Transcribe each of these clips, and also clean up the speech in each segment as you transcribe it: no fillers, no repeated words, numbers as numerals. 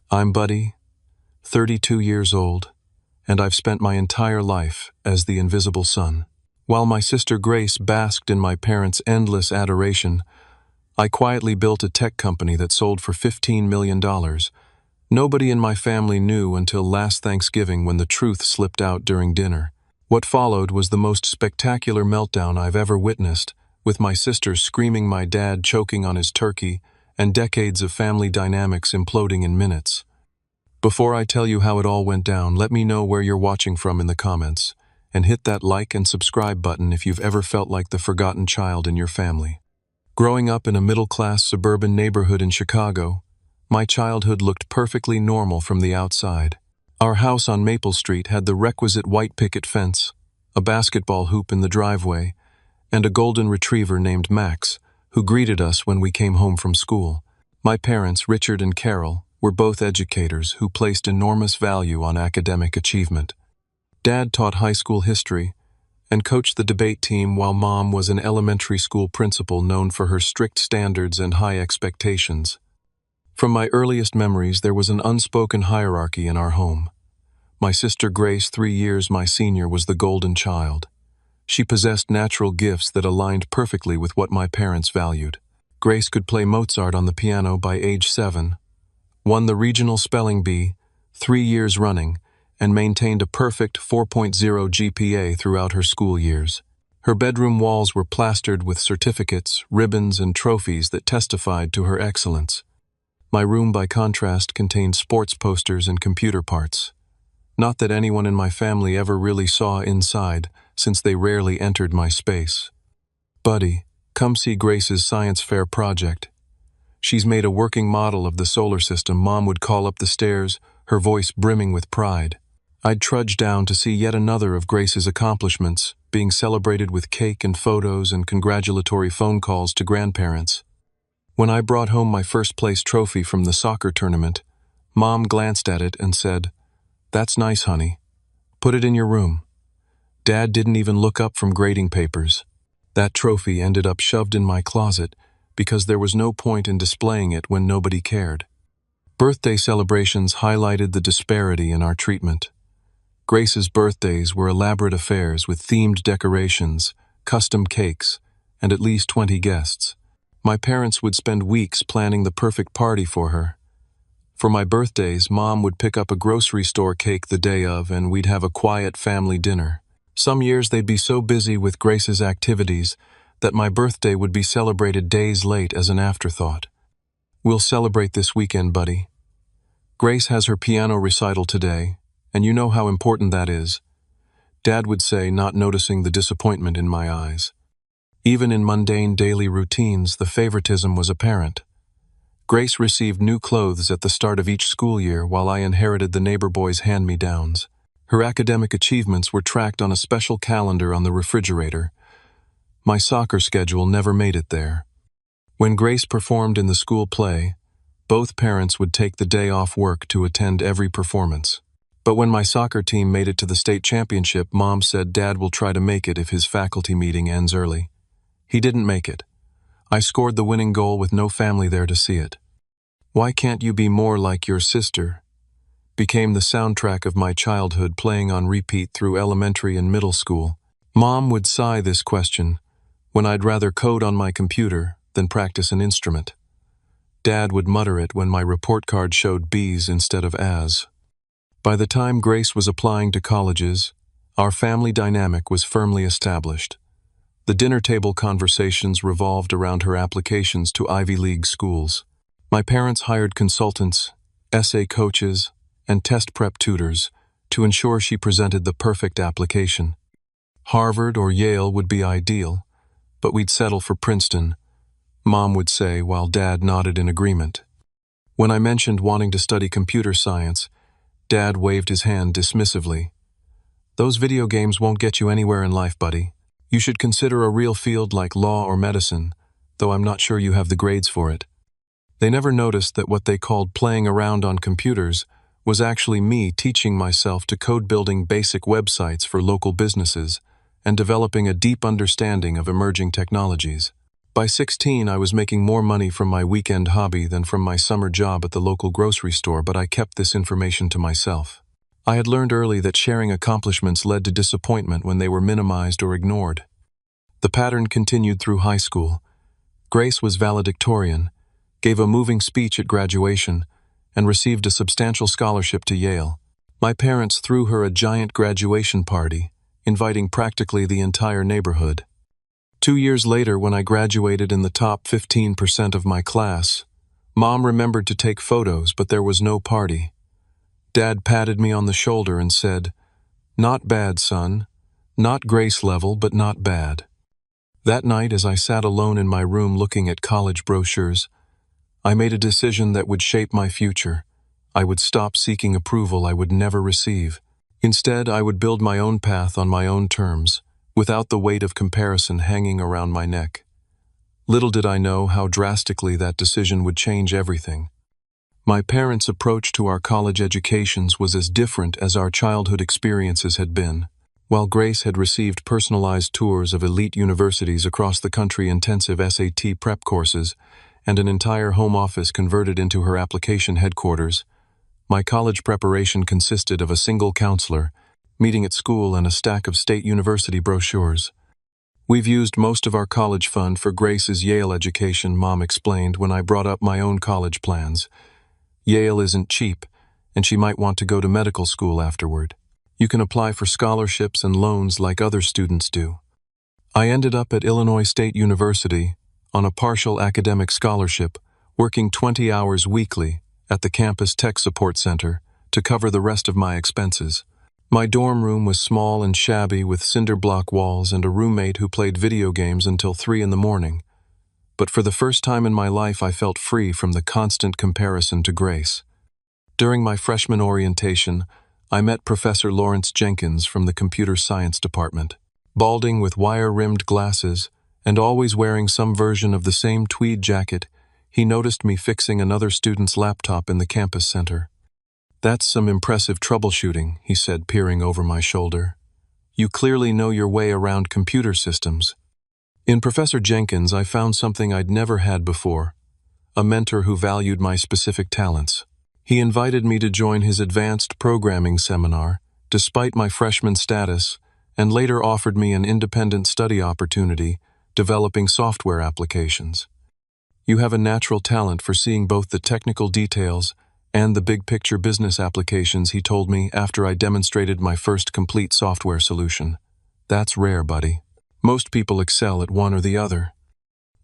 I'm Buddy, 32 years old, and I've spent my entire life as the invisible son. While my sister Grace basked in my parents' endless adoration, I quietly built a tech company that sold for $15 million. Nobody in my family knew until last Thanksgiving when the truth slipped out during dinner. What followed was the most spectacular meltdown I've ever witnessed, with my sister screaming, my dad choking on his turkey, and decades of family dynamics imploding in minutes. Before I tell you how it all went down, let me know where you're watching from in the comments, and hit that like and subscribe button if you've ever felt like the forgotten child in your family. Growing up in a middle-class suburban neighborhood in Chicago, my childhood looked perfectly normal from the outside. Our house on Maple Street had the requisite white picket fence, a basketball hoop in the driveway, and a golden retriever named Max, who greeted us when we came home from school. My parents, Richard and Carol, were both educators who placed enormous value on academic achievement. Dad taught high school history and coached the debate team, while Mom was an elementary school principal known for her strict standards and high expectations. From my earliest memories, there was an unspoken hierarchy in our home. My sister Grace, 3 years my senior, was the golden child. She possessed natural gifts that aligned perfectly with what my parents valued. Grace could play Mozart on the piano by age 7, won the regional spelling bee 3 years running, and maintained a perfect 4.0 GPA throughout her school years. Her bedroom walls were plastered with certificates, ribbons, and trophies that testified to her excellence. My room, by contrast, contained sports posters and computer parts. Not that anyone in my family ever really saw inside, since they rarely entered my space. Buddy, come see Grace's science fair project. She's made a working model of the solar system. Mom would call up the stairs, her voice brimming with pride. I'd trudge down to see yet another of Grace's accomplishments, being celebrated with cake and photos and congratulatory phone calls to grandparents. When I brought home my first-place trophy from the soccer tournament, Mom glanced at it and said, "That's nice, honey. Put it in your room." Dad didn't even look up from grading papers. That trophy ended up shoved in my closet because there was no point in displaying it when nobody cared. Birthday celebrations highlighted the disparity in our treatment. Grace's birthdays were elaborate affairs with themed decorations, custom cakes, and at least 20 guests. My parents would spend weeks planning the perfect party for her. For my birthdays, Mom would pick up a grocery store cake the day of, and we'd have a quiet family dinner. Some years they'd be so busy with Grace's activities that my birthday would be celebrated days late as an afterthought. "We'll celebrate this weekend, Buddy. Grace has her piano recital today, and you know how important that is," Dad would say, not noticing the disappointment in my eyes. Even in mundane daily routines, the favoritism was apparent. Grace received new clothes at the start of each school year, while I inherited the neighbor boys' hand-me-downs. Her academic achievements were tracked on a special calendar on the refrigerator. My soccer schedule never made it there. When Grace performed in the school play, both parents would take the day off work to attend every performance. But when my soccer team made it to the state championship, Mom said Dad will try to make it if his faculty meeting ends early. He didn't make it. I scored the winning goal with no family there to see it. "Why can't you be more like your sister?" became the soundtrack of my childhood, playing on repeat through elementary and middle school. Mom would sigh this question when I'd rather code on my computer than practice an instrument. Dad would mutter it when my report card showed B's instead of A's. By the time Grace was applying to colleges, our family dynamic was firmly established. The dinner table conversations revolved around her applications to Ivy League schools. My parents hired consultants, essay coaches, and test prep tutors to ensure she presented the perfect application. Harvard or Yale would be ideal, but we'd settle for Princeton, Mom would say, while Dad nodded in agreement. When I mentioned wanting to study computer science, Dad waved his hand dismissively. "Those video games won't get you anywhere in life, Buddy. You should consider a real field like law or medicine, though I'm not sure you have the grades for it." They never noticed that what they called playing around on computers was actually me teaching myself to code, building basic websites for local businesses, and developing a deep understanding of emerging technologies. By 16, I was making more money from my weekend hobby than from my summer job at the local grocery store, but I kept this information to myself. I had learned early that sharing accomplishments led to disappointment when they were minimized or ignored. The pattern continued through high school. Grace was valedictorian, gave a moving speech at graduation, and received a substantial scholarship to Yale. My parents threw her a giant graduation party, inviting practically the entire neighborhood. 2 years later, when I graduated in the top 15% of my class, Mom remembered to take photos, but there was no party. Dad patted me on the shoulder and said, "Not bad, son. Not Grace level, but not bad." That night, as I sat alone in my room looking at college brochures, I made a decision that would shape my future. I would stop seeking approval I would never receive. Instead, I would build my own path on my own terms, without the weight of comparison hanging around my neck. Little did I know how drastically that decision would change everything. My parents' approach to our college educations was as different as our childhood experiences had been. While Grace had received personalized tours of elite universities across the country, intensive SAT prep courses, and an entire home office converted into her application headquarters, my college preparation consisted of a single counselor, meeting at school, and a stack of state university brochures. "We've used most of our college fund for Grace's Yale education," Mom explained when I brought up my own college plans. "Yale isn't cheap, and she might want to go to medical school afterward. You can apply for scholarships and loans like other students do." I ended up at Illinois State University on a partial academic scholarship, working 20 hours weekly at the campus tech support center to cover the rest of my expenses. My dorm room was small and shabby, with cinder block walls and a roommate who played video games until 3 in the morning. But for the first time in my life, I felt free from the constant comparison to Grace. During my freshman orientation, I met Professor Lawrence Jenkins from the computer science department. Balding with wire-rimmed glasses and always wearing some version of the same tweed jacket, he noticed me fixing another student's laptop in the campus center. "That's some impressive troubleshooting," he said, peering over my shoulder. "You clearly know your way around computer systems." In Professor Jenkins, I found something I'd never had before, a mentor who valued my specific talents. He invited me to join his advanced programming seminar, despite my freshman status, and later offered me an independent study opportunity, developing software applications. "You have a natural talent for seeing both the technical details and the big-picture business applications," he told me after I demonstrated my first complete software solution. "That's rare, buddy. Most people excel at one or the other."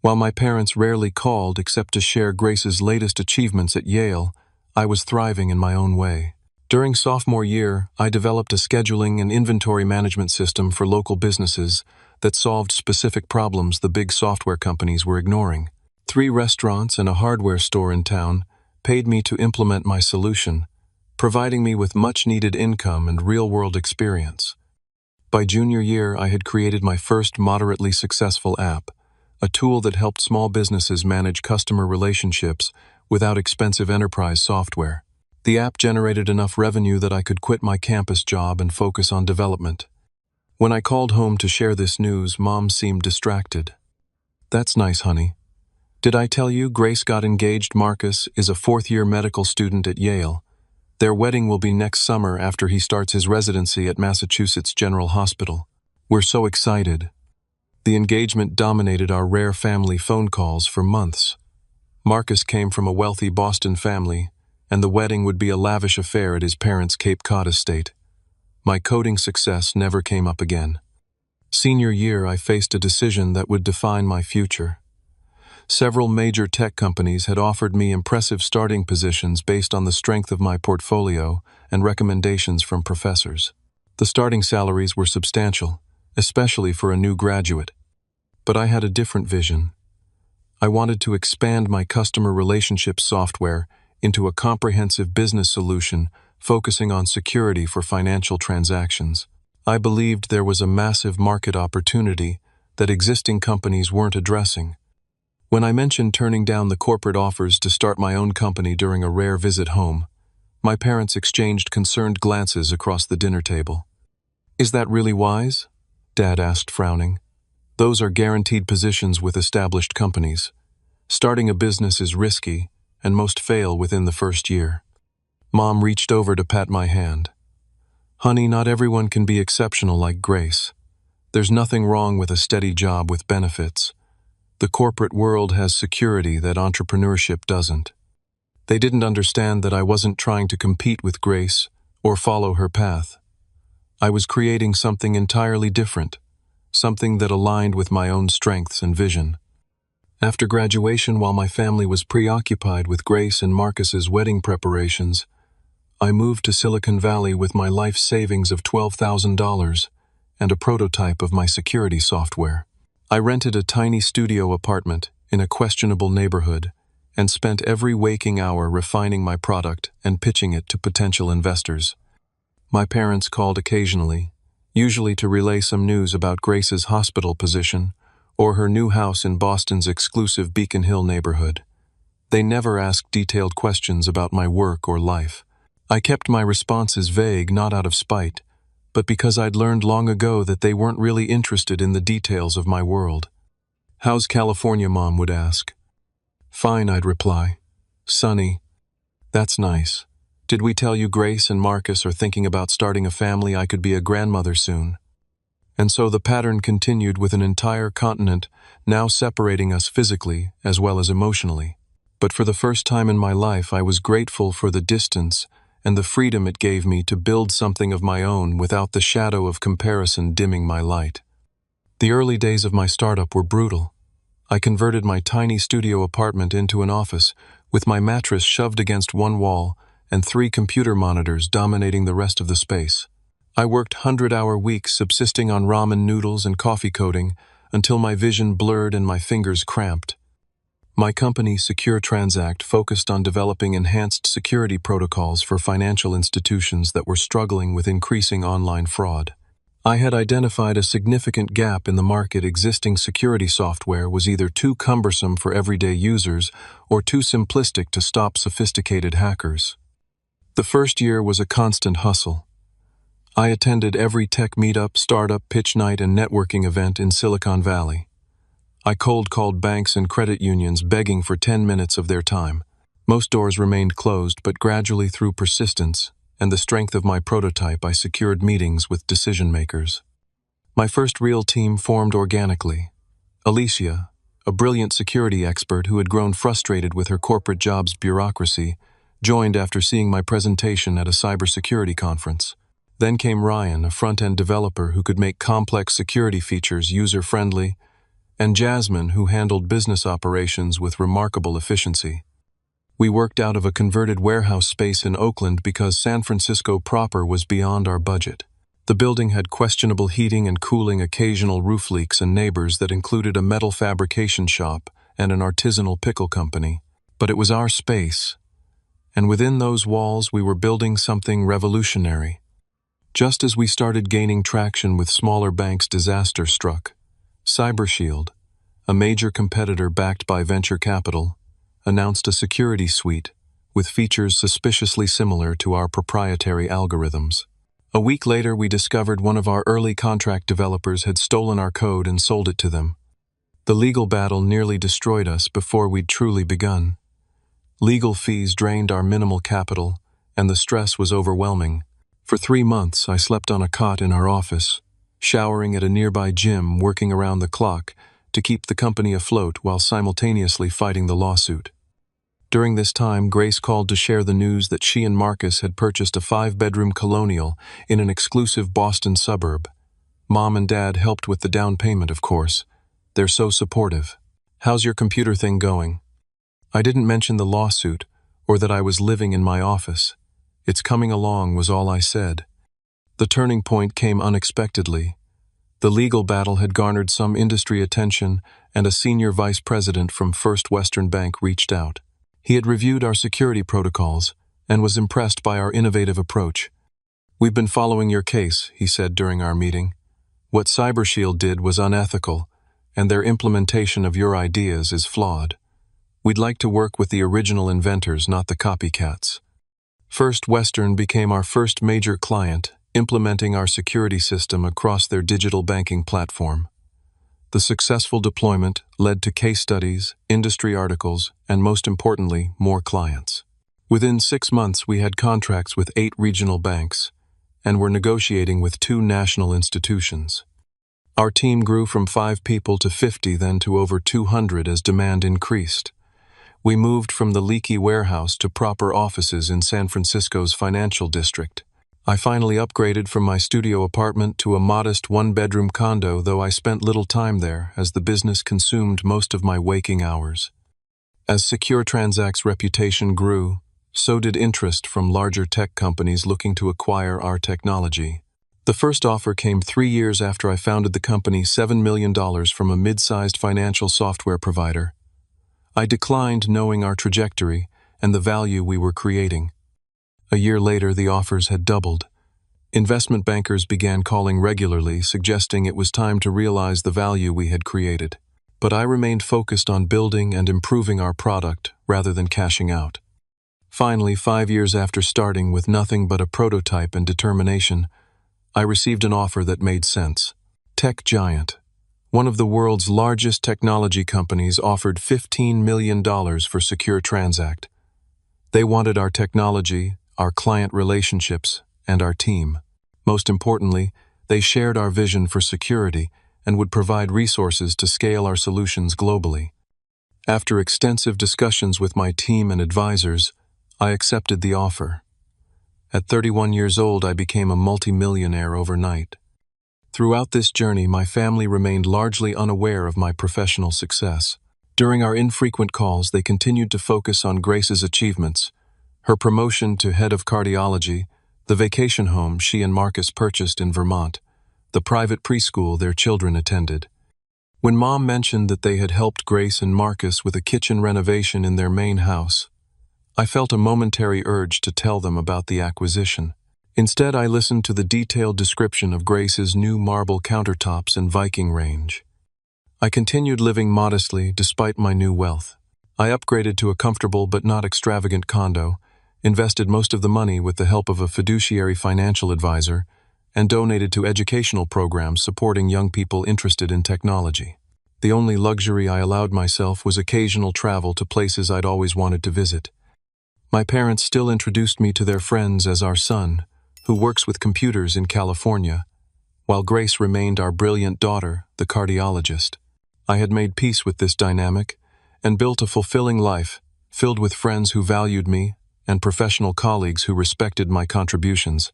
While my parents rarely called except to share Grace's latest achievements at Yale, I was thriving in my own way. During sophomore year, I developed a scheduling and inventory management system for local businesses that solved specific problems the big software companies were ignoring. 3 restaurants and a hardware store in town paid me to implement my solution, providing me with much-needed income and real-world experience. By junior year, I had created my first moderately successful app, a tool that helped small businesses manage customer relationships without expensive enterprise software. The app generated enough revenue that I could quit my campus job and focus on development. When I called home to share this news, Mom seemed distracted. "That's nice, honey. Did I tell you Grace got engaged? Marcus is a 4th-year medical student at Yale. Their wedding will be next summer after he starts his residency at Massachusetts General Hospital. We're so excited." The engagement dominated our rare family phone calls for months. Marcus came from a wealthy Boston family, and the wedding would be a lavish affair at his parents' Cape Cod estate. My coding success never came up again. Senior year, I faced a decision that would define my future. Several major tech companies had offered me impressive starting positions based on the strength of my portfolio and recommendations from professors. The starting salaries were substantial, especially for a new graduate. But I had a different vision. I wanted to expand my customer relationship software into a comprehensive business solution focusing on security for financial transactions. I believed there was a massive market opportunity that existing companies weren't addressing. When I mentioned turning down the corporate offers to start my own company during a rare visit home, my parents exchanged concerned glances across the dinner table. "Is that really wise?" Dad asked, frowning. Those are guaranteed positions with established companies. Starting a business is risky, and most fail within the first year. Mom reached over to pat my hand. Honey, not everyone can be exceptional like Grace. There's nothing wrong with a steady job with benefits. The corporate world has security that entrepreneurship doesn't. They didn't understand that I wasn't trying to compete with Grace or follow her path. I was creating something entirely different, something that aligned with my own strengths and vision. After graduation, while my family was preoccupied with Grace and Marcus's wedding preparations, I moved to Silicon Valley with my life savings of $12,000 and a prototype of my security software. I rented a tiny studio apartment in a questionable neighborhood and spent every waking hour refining my product and pitching it to potential investors. My parents called occasionally, usually to relay some news about Grace's hospital position or her new house in Boston's exclusive Beacon Hill neighborhood. They never asked detailed questions about my work or life. I kept my responses vague, not out of spite, but because I'd learned long ago that they weren't really interested in the details of my world. "How's California?" Mom would ask. "Fine," I'd reply. "Sunny." "That's nice. Did we tell you Grace and Marcus are thinking about starting a family? I could be a grandmother soon." And so the pattern continued with an entire continent now separating us physically as well as emotionally. But for the first time in my life, I was grateful for the distance and the freedom it gave me to build something of my own without the shadow of comparison dimming my light. The early days of my startup were brutal. I converted my tiny studio apartment into an office, with my mattress shoved against one wall and 3 computer monitors dominating the rest of the space. I worked 100-hour weeks subsisting on ramen noodles and coffee coding until my vision blurred and my fingers cramped. My company, Secure Transact, focused on developing enhanced security protocols for financial institutions that were struggling with increasing online fraud. I had identified a significant gap in the market. Existing security software was either too cumbersome for everyday users or too simplistic to stop sophisticated hackers. The first year was a constant hustle. I attended every tech meetup, startup, pitch night, and networking event in Silicon Valley. I cold-called banks and credit unions begging for 10 minutes of their time. Most doors remained closed, but gradually, through persistence and the strength of my prototype, I secured meetings with decision-makers. My first real team formed organically. Alicia, a brilliant security expert who had grown frustrated with her corporate job's bureaucracy, joined after seeing my presentation at a cybersecurity conference. Then came Ryan, a front-end developer who could make complex security features user-friendly, and Jasmine, who handled business operations with remarkable efficiency. We worked out of a converted warehouse space in Oakland because San Francisco proper was beyond our budget. The building had questionable heating and cooling, occasional roof leaks, and neighbors that included a metal fabrication shop and an artisanal pickle company. But it was our space, and within those walls we were building something revolutionary. Just as we started gaining traction with smaller banks, disaster struck. CyberShield, a major competitor backed by venture capital, announced a security suite with features suspiciously similar to our proprietary algorithms. A week later, we discovered one of our early contract developers had stolen our code and sold it to them. The legal battle nearly destroyed us before we'd truly begun. Legal fees drained our minimal capital, and the stress was overwhelming. For 3 months, I slept on a cot in our office, showering at a nearby gym, working around the clock to keep the company afloat while simultaneously fighting the lawsuit. During this time, Grace called to share the news that she and Marcus had purchased a 5-bedroom colonial in an exclusive Boston suburb. Mom and Dad helped with the down payment, of course. They're so supportive. "How's your computer thing going?" I didn't mention the lawsuit or that I was living in my office. "It's coming along," was all I said. The turning point came unexpectedly. The legal battle had garnered some industry attention, and a senior vice president from First Western Bank reached out. He had reviewed our security protocols and was impressed by our innovative approach. "We've been following your case," he said during our meeting. "What CyberShield did was unethical, and their implementation of your ideas is flawed. We'd like to work with the original inventors, not the copycats." First Western became our first major client, implementing our security system across their digital banking platform. The successful deployment led to case studies, industry articles, and most importantly, more clients. Within 6 months, we had contracts with 8 regional banks and were negotiating with 2 national institutions. Our team grew from 5 people to 50, then to over 200 as demand increased. We moved from the leaky warehouse to proper offices in San Francisco's financial district. I finally upgraded from my studio apartment to a modest 1-bedroom condo, though I spent little time there as the business consumed most of my waking hours. As Secure Transact's reputation grew, so did interest from larger tech companies looking to acquire our technology. The first offer came 3 years after I founded the company, $7 million from a mid-sized financial software provider. I declined, knowing our trajectory and the value we were creating. A year later, the offers had doubled. Investment bankers began calling regularly, suggesting it was time to realize the value we had created. But I remained focused on building and improving our product rather than cashing out. Finally, 5 years after starting with nothing but a prototype and determination, I received an offer that made sense. Tech giant, one of the world's largest technology companies, offered $15 million for Secure Transact. They wanted our technology, our client relationships, and our team. Most importantly, they shared our vision for security and would provide resources to scale our solutions globally. After extensive discussions with my team and advisors, I accepted the offer. At 31 years old, I became a multimillionaire overnight. Throughout this journey, my family remained largely unaware of my professional success. During our infrequent calls, they continued to focus on Grace's achievements: her promotion to head of cardiology, the vacation home she and Marcus purchased in Vermont, the private preschool their children attended. When Mom mentioned that they had helped Grace and Marcus with a kitchen renovation in their main house, I felt a momentary urge to tell them about the acquisition. Instead, I listened to the detailed description of Grace's new marble countertops and Viking range. I continued living modestly despite my new wealth. I upgraded to a comfortable but not extravagant condo, invested most of the money with the help of a fiduciary financial advisor, and donated to educational programs supporting young people interested in technology. The only luxury I allowed myself was occasional travel to places I'd always wanted to visit. My parents still introduced me to their friends as our son, who works with computers in California, while Grace remained our brilliant daughter, the cardiologist. I had made peace with this dynamic and built a fulfilling life, filled with friends who valued me and professional colleagues who respected my contributions.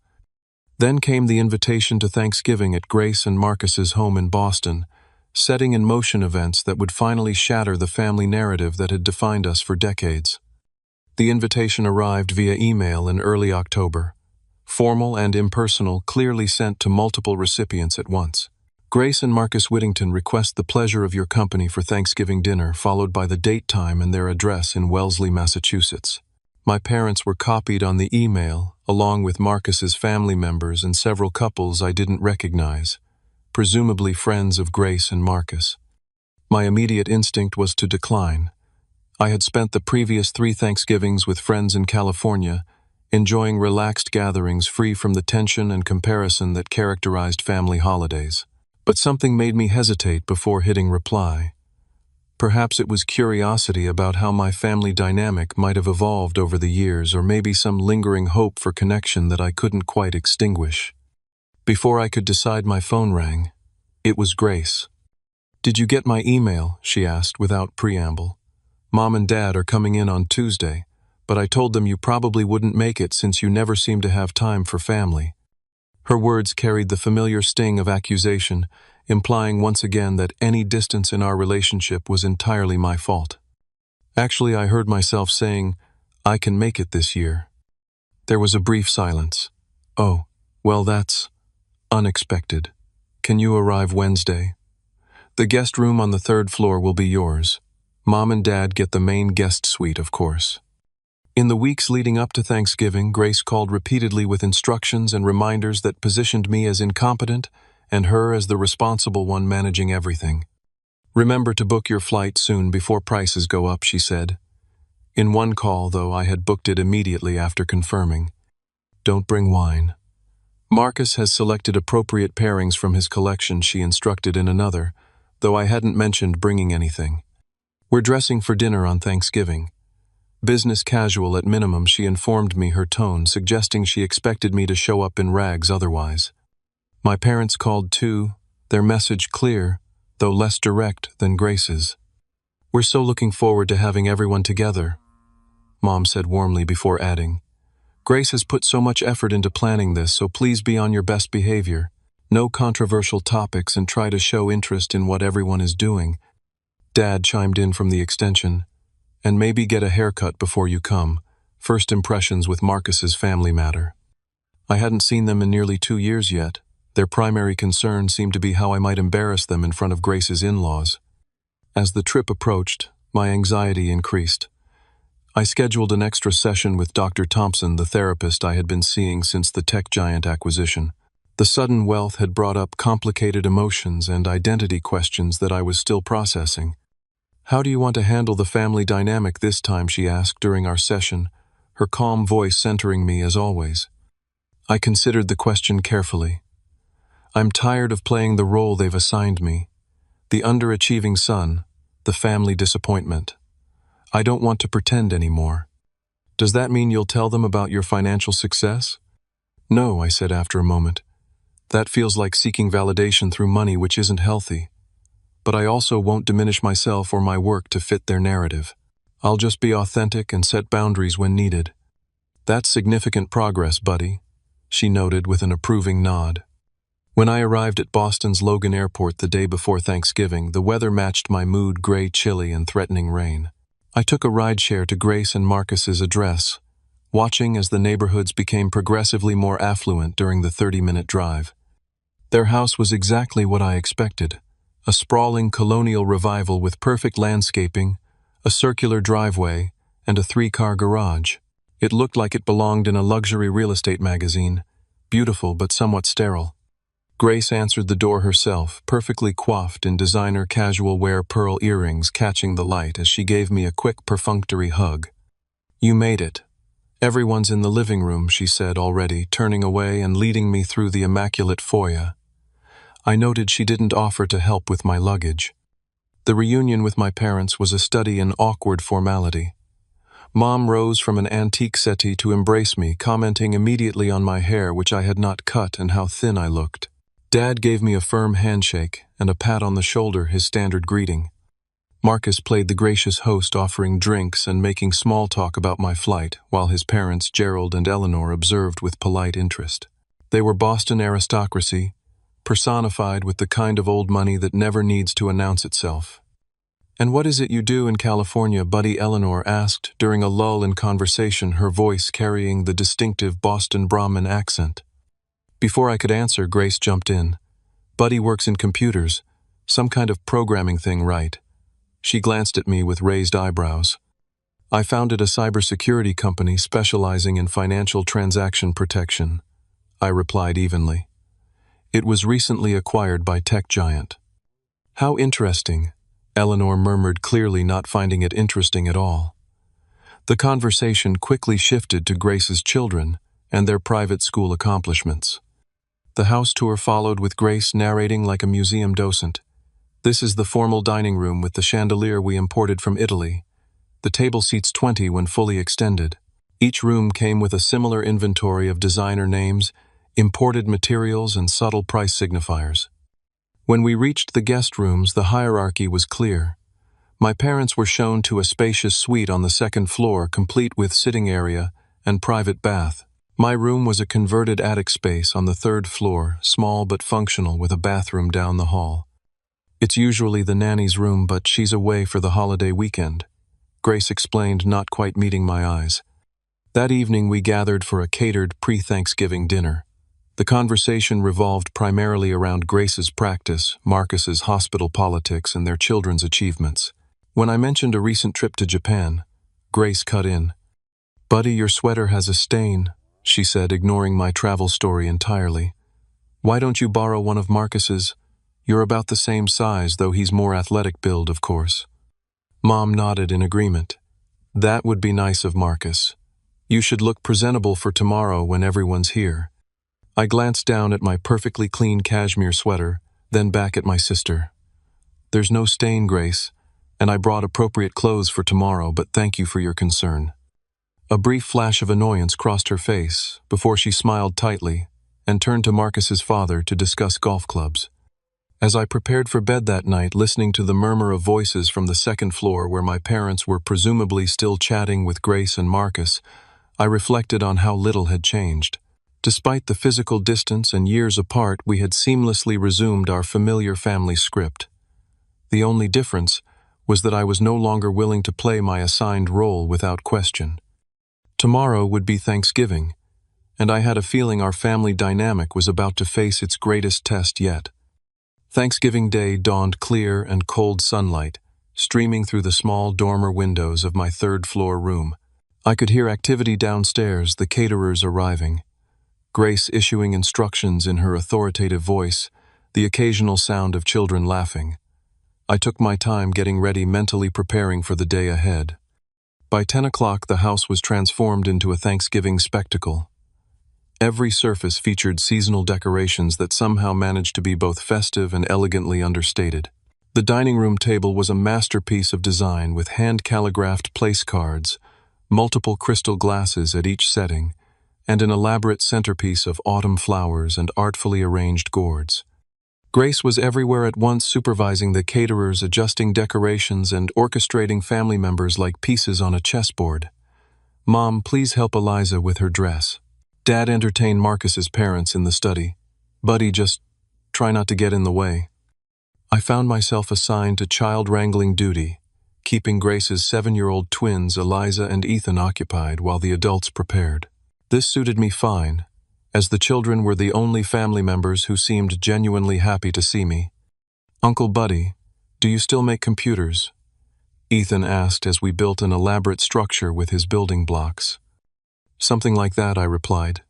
Then came the invitation to Thanksgiving at Grace and Marcus's home in Boston, setting in motion events that would finally shatter the family narrative that had defined us for decades. The invitation arrived via email in early October, formal and impersonal, clearly sent to multiple recipients at once. Grace and Marcus Whittington request the pleasure of your company for Thanksgiving dinner, followed by the date, time, and their address in Wellesley, Massachusetts. My parents were copied on the email, along with Marcus's family members and several couples I didn't recognize, presumably friends of Grace and Marcus. My immediate instinct was to decline. I had spent the previous 3 Thanksgivings with friends in California, enjoying relaxed gatherings free from the tension and comparison that characterized family holidays. But something made me hesitate before hitting reply. Perhaps it was curiosity about how my family dynamic might have evolved over the years, or maybe some lingering hope for connection that I couldn't quite extinguish. Before I could decide, my phone rang. It was Grace. "Did you get my email?" she asked without preamble. "Mom and Dad are coming in on Tuesday, but I told them you probably wouldn't make it since you never seem to have time for family." Her words carried the familiar sting of accusation, implying once again that any distance in our relationship was entirely my fault. Actually, I heard myself saying, "I can make it this year." There was a brief silence. "Oh, well, that's unexpected. Can you arrive Wednesday? The guest room on the 3rd floor will be yours. Mom and Dad get the main guest suite, of course." In the weeks leading up to Thanksgiving, Grace called repeatedly with instructions and reminders that positioned me as incompetent and her as the responsible one managing everything. "Remember to book your flight soon before prices go up," she said. In one call, though, I had booked it immediately after confirming. "Don't bring wine. Marcus has selected appropriate pairings from his collection," she instructed in another, though I hadn't mentioned bringing anything. We're dressing for dinner on Thanksgiving. Business casual at minimum, she informed me, her tone suggesting she expected me to show up in rags otherwise. My parents called too, their message clear, though less direct than Grace's. We're so looking forward to having everyone together, Mom said warmly before adding. Grace has put so much effort into planning this, so please be on your best behavior. No controversial topics and try to show interest in what everyone is doing. Dad chimed in from the extension. And maybe get a haircut before you come. First impressions with Marcus's family matter. I hadn't seen them in nearly 2 years yet. Their primary concern seemed to be how I might embarrass them in front of Grace's in-laws. As the trip approached, my anxiety increased. I scheduled an extra session with Dr. Thompson, the therapist I had been seeing since the tech giant acquisition. The sudden wealth had brought up complicated emotions and identity questions that I was still processing. How do you want to handle the family dynamic this time, she asked during our session, her calm voice centering me as always. I considered the question carefully. I'm tired of playing the role they've assigned me. The underachieving son, the family disappointment. I don't want to pretend anymore. Does that mean you'll tell them about your financial success? No, I said after a moment. That feels like seeking validation through money, which isn't healthy. But I also won't diminish myself or my work to fit their narrative. I'll just be authentic and set boundaries when needed. That's significant progress, buddy, she noted with an approving nod. When I arrived at Boston's Logan Airport the day before Thanksgiving, the weather matched my mood: gray, chilly, and threatening rain. I took a rideshare to Grace and Marcus's address, watching as the neighborhoods became progressively more affluent during the 30-minute drive. Their house was exactly what I expected. A sprawling colonial revival with perfect landscaping, a circular driveway, and a 3-car garage. It looked like it belonged in a luxury real estate magazine, beautiful but somewhat sterile. Grace answered the door herself, perfectly coiffed in designer casual wear pearl earrings catching the light as she gave me a quick perfunctory hug. You made it. Everyone's in the living room, she said already, turning away and leading me through the immaculate foyer. I noted she didn't offer to help with my luggage. The reunion with my parents was a study in awkward formality. Mom rose from an antique settee to embrace me, commenting immediately on my hair, which I had not cut, and how thin I looked. Dad gave me a firm handshake and a pat on the shoulder, his standard greeting. Marcus played the gracious host, offering drinks and making small talk about my flight, while his parents, Gerald and Eleanor, observed with polite interest. They were Boston aristocracy, personified with the kind of old money that never needs to announce itself. And what is it you do in California, buddy? Eleanor asked during a lull in conversation, her voice carrying the distinctive Boston Brahmin accent. Before I could answer, Grace jumped in. Buddy works in computers, some kind of programming thing, right? She glanced at me with raised eyebrows. I founded a cybersecurity company specializing in financial transaction protection, I replied evenly. It was recently acquired by tech giant. How interesting, Eleanor murmured, clearly not finding it interesting at all. The conversation quickly shifted to Grace's children and their private school accomplishments. The house tour followed, with Grace narrating like a museum docent. This is the formal dining room with the chandelier we imported from Italy. The table seats 20 when fully extended. Each room came with a similar inventory of designer names, imported materials, and subtle price signifiers. When we reached the guest rooms, the hierarchy was clear. My parents were shown to a spacious suite on the second floor, complete with sitting area and private bath. My room was a converted attic space on the 3rd floor, small but functional, with a bathroom down the hall. It's usually the nanny's room, but she's away for the holiday weekend, Grace explained, not quite meeting my eyes. That evening we gathered for a catered pre-Thanksgiving dinner. The conversation revolved primarily around Grace's practice, Marcus's hospital politics, and their children's achievements. When I mentioned a recent trip to Japan, Grace cut in. Buddy, your sweater has a stain, she said, ignoring my travel story entirely. Why don't you borrow one of Marcus's? You're about the same size, though he's more athletic build, of course. Mom nodded in agreement. That would be nice of Marcus. You should look presentable for tomorrow when everyone's here. I glanced down at my perfectly clean cashmere sweater, then back at my sister. "There's no stain, Grace, and I brought appropriate clothes for tomorrow, but thank you for your concern." A brief flash of annoyance crossed her face before she smiled tightly and turned to Marcus's father to discuss golf clubs. As I prepared for bed that night, listening to the murmur of voices from the second floor where my parents were presumably still chatting with Grace and Marcus, I reflected on how little had changed. Despite the physical distance and years apart, we had seamlessly resumed our familiar family script. The only difference was that I was no longer willing to play my assigned role without question. Tomorrow would be Thanksgiving, and I had a feeling our family dynamic was about to face its greatest test yet. Thanksgiving Day dawned clear and cold sunlight, streaming through the small dormer windows of my third-floor room. I could hear activity downstairs, the caterers arriving, Grace issuing instructions in her authoritative voice, the occasional sound of children laughing. I took my time getting ready, mentally preparing for the day ahead. By 10 o'clock, the house was transformed into a Thanksgiving spectacle. Every surface featured seasonal decorations that somehow managed to be both festive and elegantly understated. The dining room table was a masterpiece of design with hand-calligraphed place cards, multiple crystal glasses at each setting, and an elaborate centerpiece of autumn flowers and artfully arranged gourds. Grace was everywhere at once, supervising the caterers, adjusting decorations, and orchestrating family members like pieces on a chessboard. "Mom, please help Eliza with her dress." Dad entertained Marcus's parents in the study. "Buddy, just try not to get in the way." I found myself assigned to child-wrangling duty, keeping Grace's 7-year-old twins, Eliza and Ethan, occupied while the adults prepared. This suited me fine, as the children were the only family members who seemed genuinely happy to see me. "Uncle Buddy, do you still make computers?" Ethan asked as we built an elaborate structure with his building blocks. "Something like that," I replied,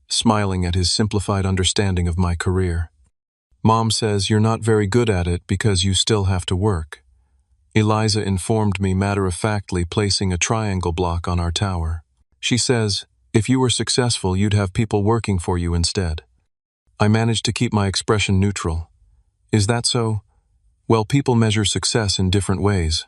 smiling at his simplified understanding of my career. "Mom says you're not very good at it because you still have to work," Eliza informed me matter-of-factly, placing a triangle block on our tower. "She says, if you were successful, you'd have people working for you instead." I managed to keep my expression neutral. "Is that so? Well, people measure success in different ways."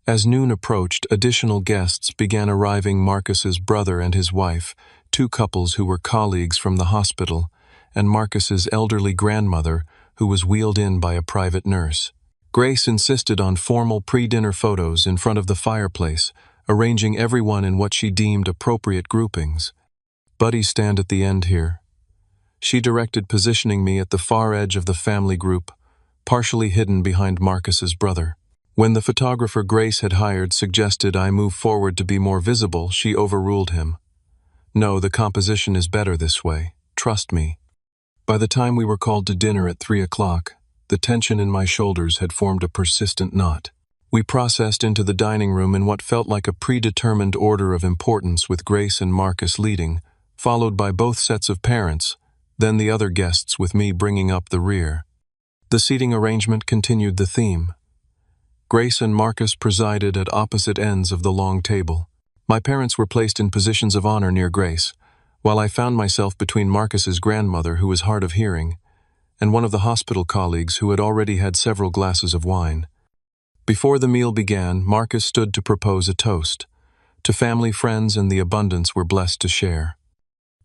As noon approached, additional guests began arriving: Marcus's brother and his wife, two couples who were colleagues from the hospital, and Marcus's elderly grandmother, who was wheeled in by a private nurse. Grace insisted on formal pre-dinner photos in front of the fireplace, arranging everyone in what she deemed appropriate groupings. "Buddy, stand at the end here." She directed, positioning me at the far edge of the family group, partially hidden behind Marcus's brother. When the photographer Grace had hired suggested I move forward to be more visible, she overruled him. "No, the composition is better this way. Trust me." By the time we were called to dinner at 3 o'clock, the tension in my shoulders had formed a persistent knot. We processed into the dining room in what felt like a predetermined order of importance, with Grace and Marcus leading, followed by both sets of parents, then the other guests, with me bringing up the rear. The seating arrangement continued the theme. Grace and Marcus presided at opposite ends of the long table. My parents were placed in positions of honor near Grace, while I found myself between Marcus's grandmother, who was hard of hearing, and one of the hospital colleagues who had already had several glasses of wine. Before the meal began, Marcus stood to propose a toast to family, friends, and the abundance we're blessed to share.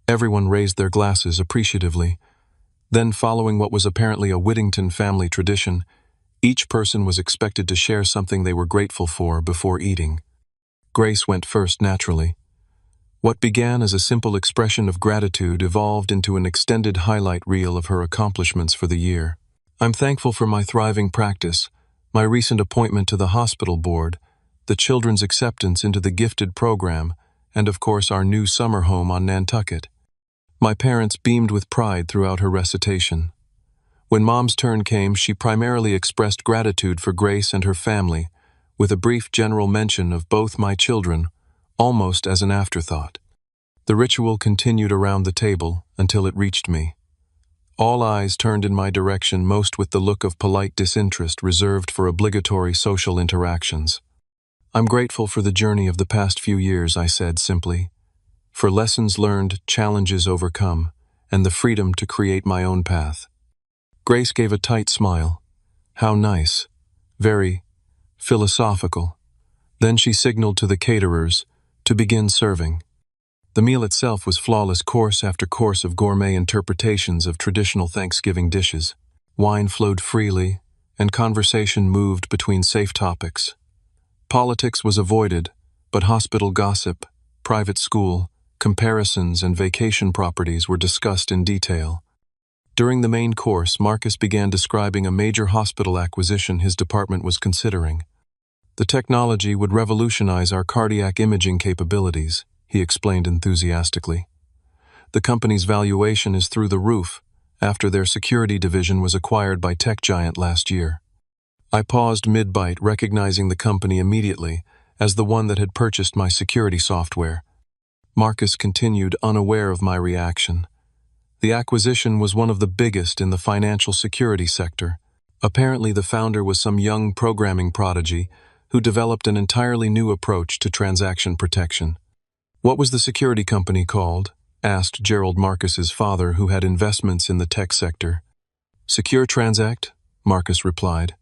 Everyone raised their glasses appreciatively. Then, following what was apparently a Whittington family tradition, each person was expected to share something they were grateful for before eating. Grace went first naturally. What began as a simple expression of gratitude evolved into an extended highlight reel of her accomplishments for the year. "I'm thankful for my thriving practice, my recent appointment to the hospital board, the children's acceptance into the gifted program, and of course our new summer home on Nantucket." My parents beamed with pride throughout her recitation. When Mom's turn came, she primarily expressed gratitude for Grace and her family, with a brief general mention of both my children, almost as an afterthought. The ritual continued around the table until it reached me. All eyes turned in my direction, most with the look of polite disinterest reserved for obligatory social interactions. "I'm grateful for the journey of the past few years," I said simply, "for lessons learned, challenges overcome, and the freedom to create my own path." Grace gave a tight smile. "How nice. very philosophical. Then she signaled to the caterers to begin serving. The meal itself was flawless, course after course of gourmet interpretations of traditional Thanksgiving dishes. Wine flowed freely, and conversation moved between safe topics. Politics was avoided, but hospital gossip, private school, comparisons, and vacation properties were discussed in detail. During the main course, Marcus began describing a major hospital acquisition his department was considering. The technology would revolutionize our cardiac imaging capabilities, he explained enthusiastically. The company's valuation is through the roof after their security division was acquired by tech giant last year. I paused mid-bite, recognizing the company immediately as the one that had purchased my security software. Marcus continued, unaware of my reaction. The acquisition was one of the biggest in the financial security sector. Apparently, the founder was some young programming prodigy who developed an entirely new approach to transaction protection. "What was the security company called?" asked Gerald Marcus's father, who had investments in the tech sector. "Secure Transact," Marcus replied.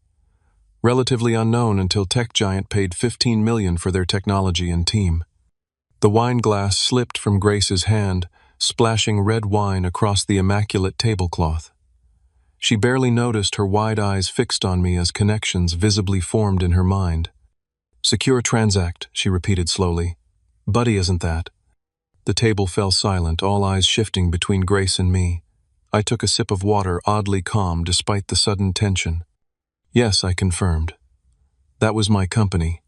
"Relatively unknown until tech giant paid $15 million for their technology and team." The wine glass slipped from Grace's hand, splashing red wine across the immaculate tablecloth. She barely noticed, her wide eyes fixed on me as connections visibly formed in her mind. "Secure Transact," she repeated slowly. "Buddy, isn't that?" The table fell silent, all eyes shifting between Grace and me. I took a sip of water, oddly calm despite the sudden tension. "Yes," I confirmed. "That was my company."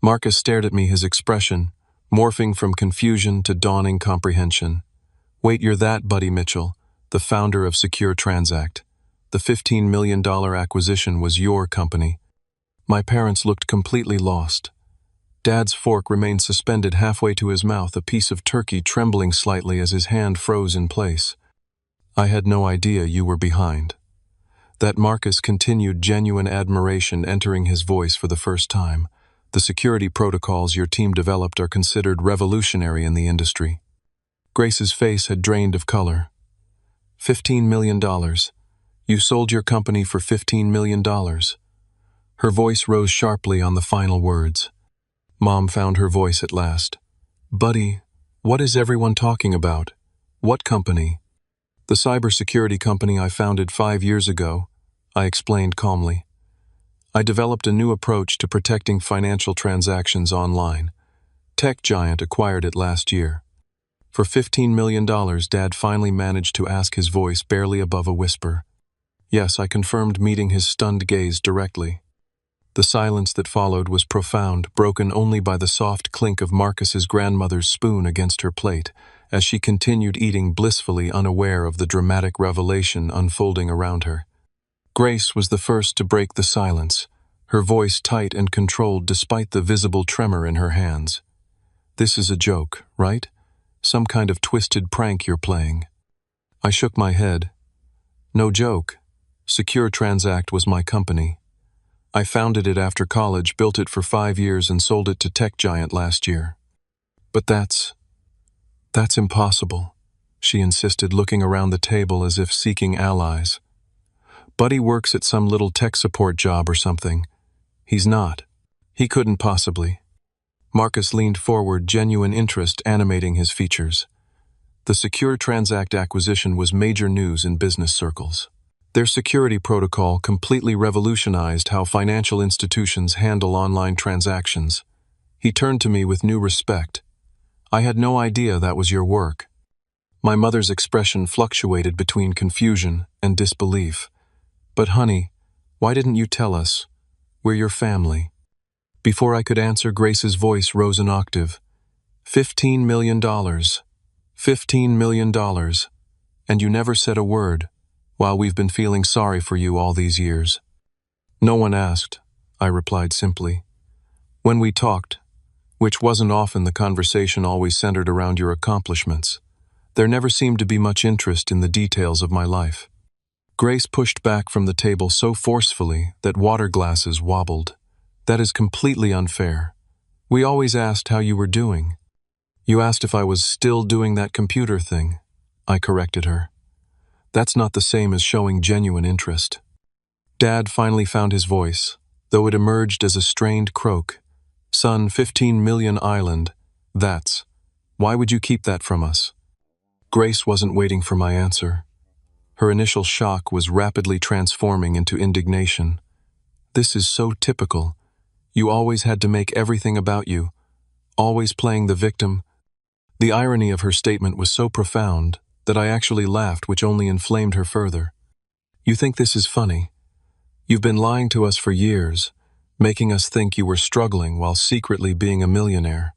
Marcus stared at me, his expression morphing from confusion to dawning comprehension. "Wait, you're that Buddy Mitchell, the founder of Secure Transact. The $15 million acquisition was your company." My parents looked completely lost. Dad's fork remained suspended halfway to his mouth, a piece of turkey trembling slightly as his hand froze in place. "I had no idea you were behind." That Marcus continued, genuine admiration entering his voice for the first time. "The security protocols your team developed are considered revolutionary in the industry." Grace's face had drained of color. $15 million. You sold your company for $15 million. Her voice rose sharply on the final words. Mom found her voice at last. "Buddy, what is everyone talking about? What company?" "The cybersecurity company I founded 5 years ago," I explained calmly. "I developed a new approach to protecting financial transactions online. Tech giant acquired it last year. For $15 million, Dad finally managed to ask, his voice barely above a whisper. "Yes," I confirmed, meeting his stunned gaze directly. The silence that followed was profound, broken only by the soft clink of Marcus's grandmother's spoon against her plate, as she continued eating, blissfully unaware of the dramatic revelation unfolding around her. Grace was the first to break the silence, her voice tight and controlled despite the visible tremor in her hands. "This is a joke, right? Some kind of twisted prank you're playing." I shook my head. "No joke. Secure Transact was my company. I founded it after college, built it for 5 years, and sold it to tech giant last year." "But that's impossible," she insisted, looking around the table as if seeking allies. "Buddy works at some little tech support job or something. He's not. He couldn't possibly." Marcus leaned forward, genuine interest animating his features. The Secure Transact acquisition was major news in business circles. Their security protocol completely revolutionized how financial institutions handle online transactions. He turned to me with new respect. "I had no idea that was your work." My mother's expression fluctuated between confusion and disbelief. "But honey, why didn't you tell us? We're your family." Before I could answer, Grace's voice rose an octave. $15 million. $15 million. And you never said a word, while we've been feeling sorry for you all these years." "No one asked," I replied simply. "When we talked, which wasn't often, the conversation always centered around your accomplishments. There never seemed to be much interest in the details of my life." Grace pushed back from the table so forcefully that water glasses wobbled. "That is completely unfair. We always asked how you were doing." "You asked if I was still doing that computer thing," I corrected her. "That's not the same as showing genuine interest." Dad finally found his voice. though it emerged as a strained croak. Son, 15 million island. That's. Why would you keep that from us? Grace wasn't waiting for my answer. Her initial shock was rapidly transforming into indignation. This is so typical. You always had to make everything about you, always playing the victim. The irony of her statement was so profound that I actually laughed, which only inflamed her further. You think this is funny? You've been lying to us for years, making us think you were struggling while secretly being a millionaire.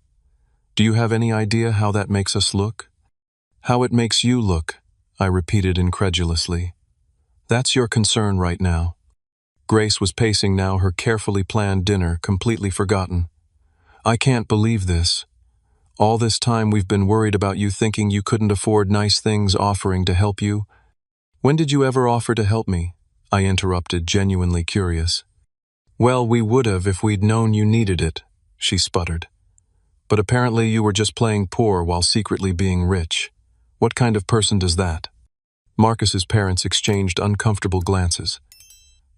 Do you have any idea how that makes us look? How it makes you look, I repeated incredulously. That's your concern right now. Grace was pacing now, her carefully planned dinner completely forgotten. I can't believe this. All this time we've been worried about you thinking you couldn't afford nice things, offering to help you. When did you ever offer to help me? I interrupted, genuinely curious. Well, we would have if we'd known you needed it, she sputtered. But apparently you were just playing poor while secretly being rich. What kind of person does that? Marcus's parents exchanged uncomfortable glances.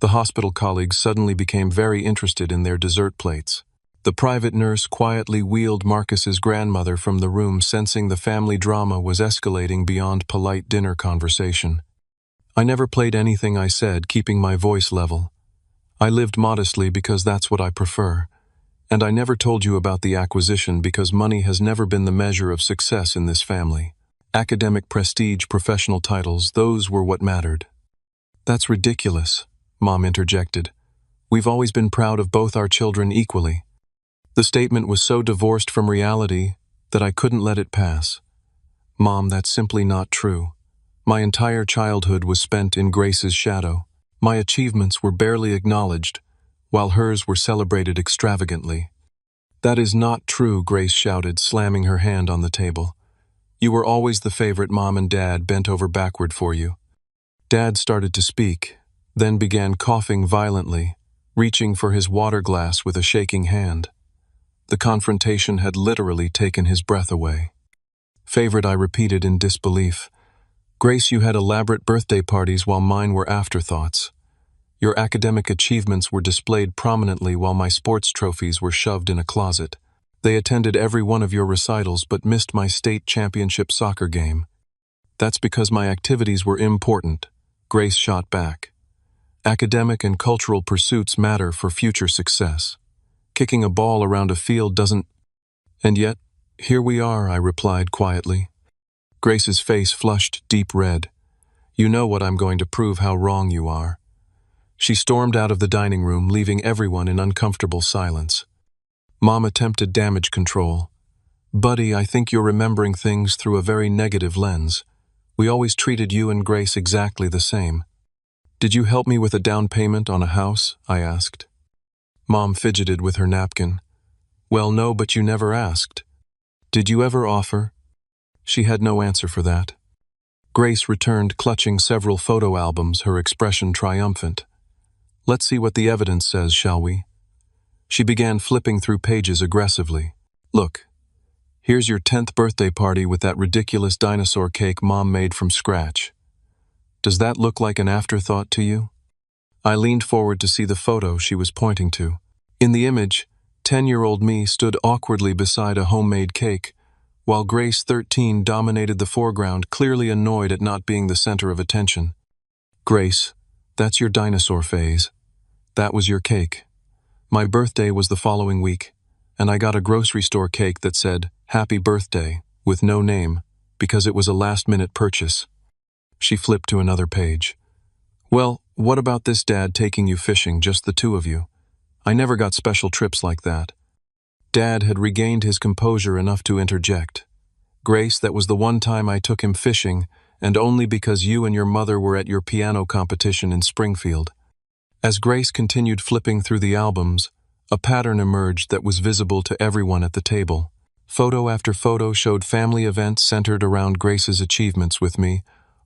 The hospital colleagues suddenly became very interested in their dessert plates. The private nurse quietly wheeled Marcus's grandmother from the room, sensing the family drama was escalating beyond polite dinner conversation. I never played anything I said, keeping my voice level. I lived modestly because that's what I prefer. And I never told you about the acquisition because money has never been the measure of success in this family. Academic prestige, professional titles, those were what mattered. That's ridiculous, Mom interjected. We've always been proud of both our children equally. The statement was so divorced from reality that I couldn't let it pass. Mom, that's simply not true. My entire childhood was spent in Grace's shadow. My achievements were barely acknowledged, while hers were celebrated extravagantly. That is not true, Grace shouted, slamming her hand on the table. You were always the favorite. Mom and Dad bent over backward for you. Dad started to speak, then began coughing violently, reaching for his water glass with a shaking hand. The confrontation had literally taken his breath away. Favorite, I repeated in disbelief. Grace, you had elaborate birthday parties while mine were afterthoughts. Your academic achievements were displayed prominently while my sports trophies were shoved in a closet. They attended every one of your recitals but missed my state championship soccer game. That's because my activities were important, Grace shot back. Academic and cultural pursuits matter for future success. Kicking a ball around a field doesn't. And yet, here we are, I replied quietly. Grace's face flushed deep red. You know what, I'm going to prove how wrong you are. She stormed out of the dining room, leaving everyone in uncomfortable silence. Mom attempted damage control. Buddy, I think you're remembering things through a very negative lens. We always treated you and Grace exactly the same. Did you help me with a down payment on a house? I asked. Mom fidgeted with her napkin. Well, no, but you never asked. Did you ever offer? She had no answer for that. Grace returned, clutching several photo albums, her expression triumphant. Let's see what the evidence says, shall we? She began flipping through pages aggressively. Look, here's your 10th birthday party with that ridiculous dinosaur cake Mom made from scratch. Does that look like an afterthought to you? I leaned forward to see the photo she was pointing to. In the image, 10-year-old me stood awkwardly beside a homemade cake, while Grace, 13, dominated the foreground, clearly annoyed at not being the center of attention. Grace, that's your dinosaur phase. That was your cake. My birthday was the following week, and I got a grocery store cake that said, Happy Birthday, with no name, because it was a last-minute purchase. She flipped to another page. Well, what about this, Dad taking you fishing, just the two of you? I never got special trips like that. Dad had regained his composure enough to interject. Grace, that was the one time I took him fishing, and only because you and your mother were at your piano competition in Springfield. As Grace continued flipping through the albums, a pattern emerged that was visible to everyone at the table. Photo after photo showed family events centered around Grace's achievements with me,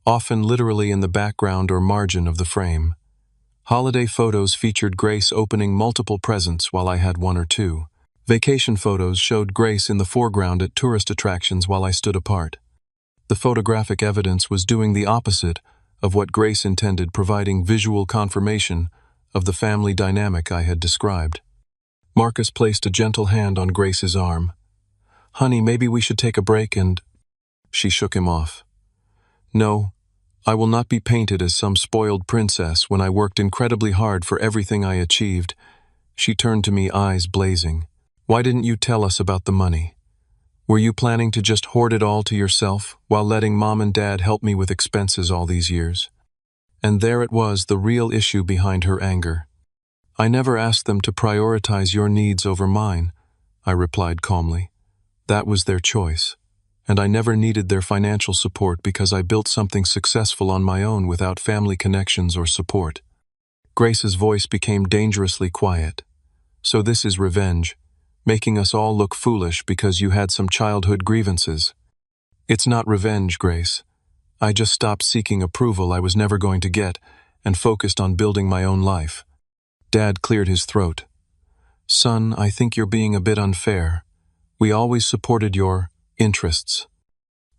often literally in the background or margin of the frame. Holiday photos featured Grace opening multiple presents while I had one or two. Vacation photos showed Grace in the foreground at tourist attractions while I stood apart. The photographic evidence was doing the opposite of what Grace intended, providing visual confirmation of the family dynamic I had described. Marcus placed a gentle hand on Grace's arm. "Honey, maybe we should take a break and—" She shook him off. "No, I will not be painted as some spoiled princess when I worked incredibly hard for everything I achieved." She turned to me, eyes blazing. "Why didn't you tell us about the money? Were you planning to just hoard it all to yourself while letting Mom and Dad help me with expenses all these years?" And there it was, the real issue behind her anger. "I never asked them to prioritize your needs over mine," I replied calmly. "That was their choice. And I never needed their financial support because I built something successful on my own without family connections or support." Grace's voice became dangerously quiet. "So this is revenge, making us all look foolish because you had some childhood grievances." "It's not revenge, Grace. I just stopped seeking approval I was never going to get and focused on building my own life." Dad cleared his throat. "Son, I think you're being a bit unfair. We always supported your interests."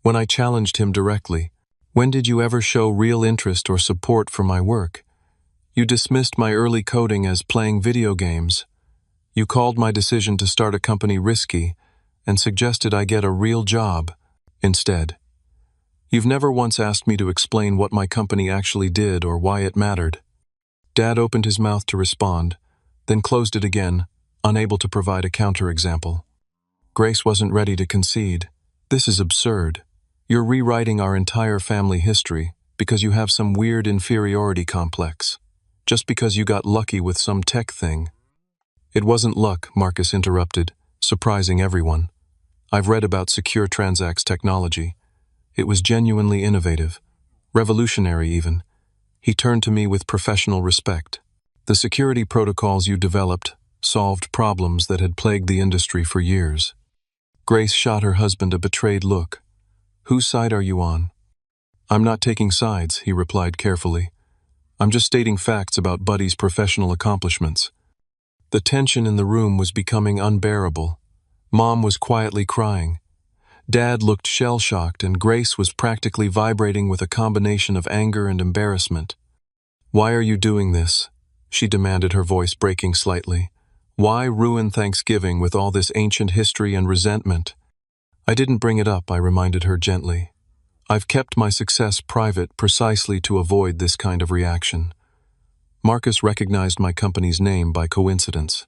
When I challenged him directly, "When did you ever show real interest or support for my work? You dismissed my early coding as playing video games. You called my decision to start a company risky and suggested I get a real job instead. You've never once asked me to explain what my company actually did or why it mattered." Dad opened his mouth to respond, then closed it again, unable to provide a counterexample. Grace wasn't ready to concede. "This is absurd. You're rewriting our entire family history because you have some weird inferiority complex, just because you got lucky with some tech thing." "It wasn't luck," Marcus interrupted, surprising everyone. "I've read about secure transacts technology. It was genuinely innovative, revolutionary even." He turned to me with professional respect. "The security protocols you developed solved problems that had plagued the industry for years." Grace shot her husband a betrayed look. "Whose side are you on?" "I'm not taking sides," he replied carefully. "I'm just stating facts about Buddy's professional accomplishments." The tension in the room was becoming unbearable. Mom was quietly crying. Dad looked shell-shocked, and Grace was practically vibrating with a combination of anger and embarrassment. "Why are you doing this?" she demanded, her voice breaking slightly. "Why ruin Thanksgiving with all this ancient history and resentment?" "I didn't bring it up," I reminded her gently. "I've kept my success private precisely to avoid this kind of reaction." Marcus recognized my company's name by coincidence.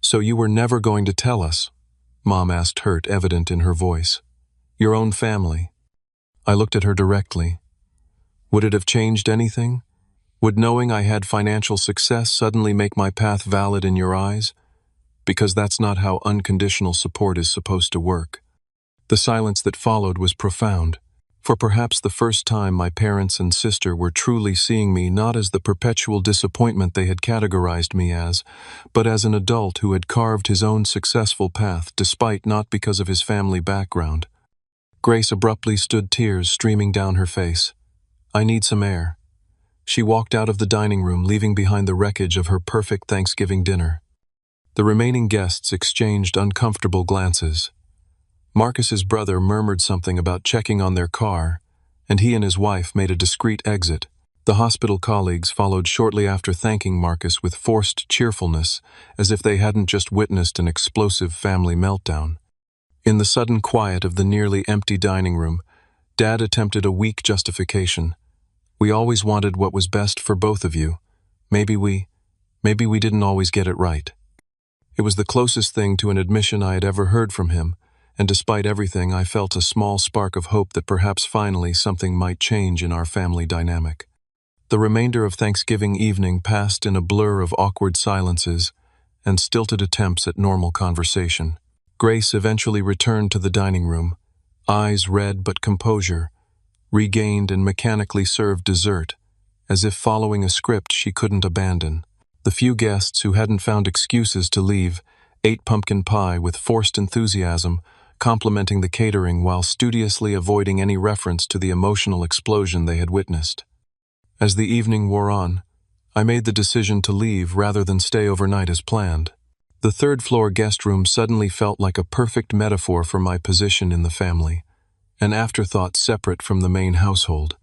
"So you were never going to tell us?" Mom asked, hurt evident in her voice. "Your own family?" I looked at her directly. "Would it have changed anything? Would knowing I had financial success suddenly make my path valid in your eyes? Because that's not how unconditional support is supposed to work." The silence that followed was profound. For perhaps the first time, my parents and sister were truly seeing me not as the perpetual disappointment they had categorized me as, but as an adult who had carved his own successful path despite not because of his family background. Grace abruptly stood, tears streaming down her face. "I need some air." She walked out of the dining room, leaving behind the wreckage of her perfect Thanksgiving dinner. The remaining guests exchanged uncomfortable glances. Marcus's brother murmured something about checking on their car, and he and his wife made a discreet exit. The hospital colleagues followed shortly after, thanking Marcus with forced cheerfulness, as if they hadn't just witnessed an explosive family meltdown. In the sudden quiet of the nearly empty dining room, Dad attempted a weak justification. "We always wanted what was best for both of you. Maybe we didn't always get it right." It was the closest thing to an admission I had ever heard from him, and despite everything, I felt a small spark of hope that perhaps finally something might change in our family dynamic. The remainder of Thanksgiving evening passed in a blur of awkward silences and stilted attempts at normal conversation. Grace eventually returned to the dining room, eyes red but composure, regained and mechanically served dessert, as if following a script she couldn't abandon. The few guests who hadn't found excuses to leave ate pumpkin pie with forced enthusiasm, complimenting the catering while studiously avoiding any reference to the emotional explosion they had witnessed. As the evening wore on, I made the decision to leave rather than stay overnight as planned. The third-floor guest room suddenly felt like a perfect metaphor for my position in the family, an afterthought separate from the main household.